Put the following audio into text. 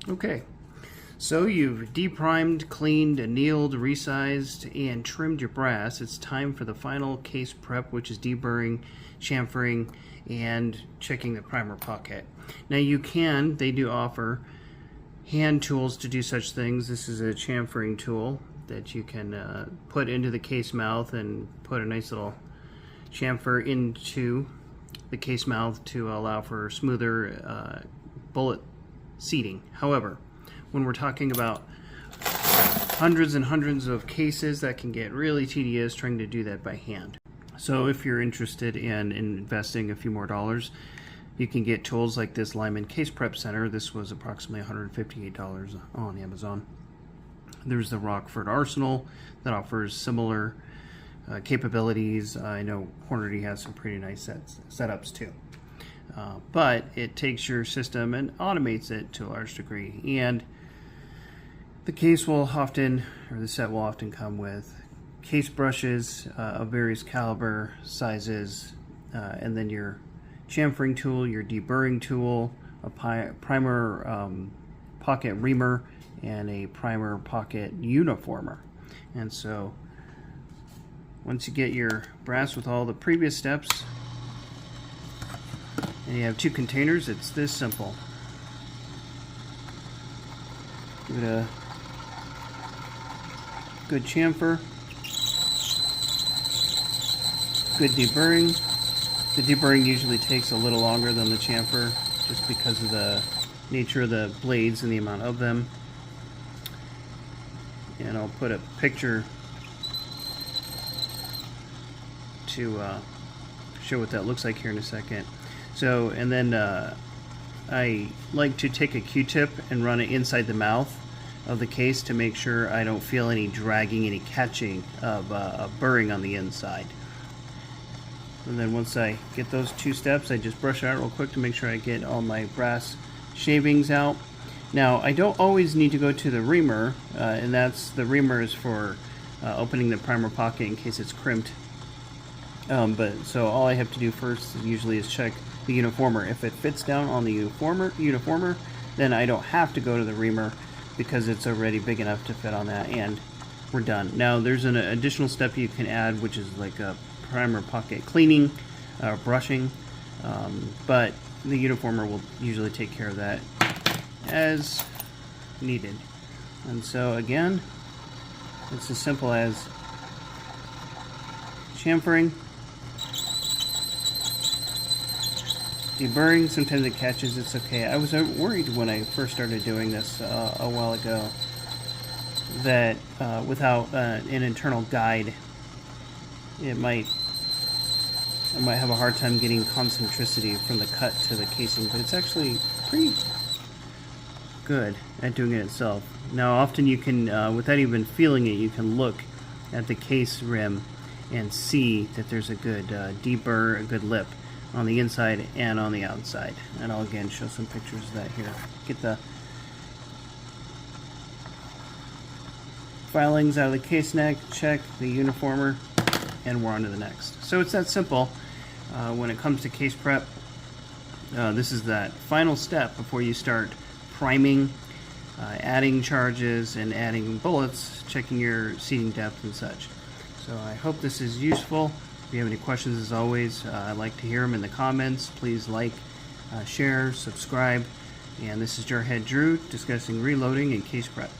Okay, so you've deprimed, cleaned, annealed, resized, and trimmed your brass. It's time for the final case prep, which is deburring, chamfering, and checking the primer pocket. Now they do offer hand tools to do such things. This is a chamfering tool that you can put into the case mouth and put a nice little chamfer into the case mouth to allow for smoother bullet seating. However, when we're talking about hundreds and hundreds of cases, that can get really tedious trying to do that by hand. So if you're interested in investing a few more dollars, you can get tools like this Lyman Case Prep Center. This was approximately $158 on Amazon. There's the Rockford Arsenal that offers similar capabilities. I know Hornady has some pretty nice setups too. But it takes your system and automates it to a large degree. And the case will often, or the set will often come with case brushes of various caliber, sizes, and then your chamfering tool, your deburring tool, a primer pocket reamer, and a primer pocket uniformer. And so once you get your brass with all the previous steps, and you have two containers, it's this simple. Give it a good chamfer, good deburring. The deburring usually takes a little longer than the chamfer just because of the nature of the blades and the amount of them. And I'll put a picture to show what that looks like here in a second. So, and then I like to take a Q-tip and run it inside the mouth of the case to make sure I don't feel any dragging, any catching of burring on the inside. And then once I get those two steps, I just brush it out real quick to make sure I get all my brass shavings out. Now, I don't always need to go to the reamer, and the reamer is for opening the primer pocket in case it's crimped. But so all I have to do first usually is check the uniformer. If it fits down on the uniformer, then I don't have to go to the reamer because it's already big enough to fit on that, and we're done. Now there's an additional step you can add, which is like a primer pocket cleaning, brushing, but the uniformer will usually take care of that as needed. And so again, it's as simple as chamfering, deburring. Sometimes it catches, it's okay. I was worried when I first started doing this a while ago that without an internal guide, I might have a hard time getting concentricity from the cut to the casing, but it's actually pretty good at doing it itself. Now often you can, without even feeling it, you can look at the case rim and see that there's a good de-bur, a good lip on the inside and on the outside. And I'll again show some pictures of that here. Get the filings out of the case neck, check the uniformer, and we're on to the next. So it's that simple. When it comes to case prep, this is that final step before you start priming, adding charges, and adding bullets, checking your seating depth and such. So I hope this is useful. If you have any questions, as always, I'd like to hear them in the comments. Please like, share, subscribe. And this is Jarhead Drew discussing reloading and case prep.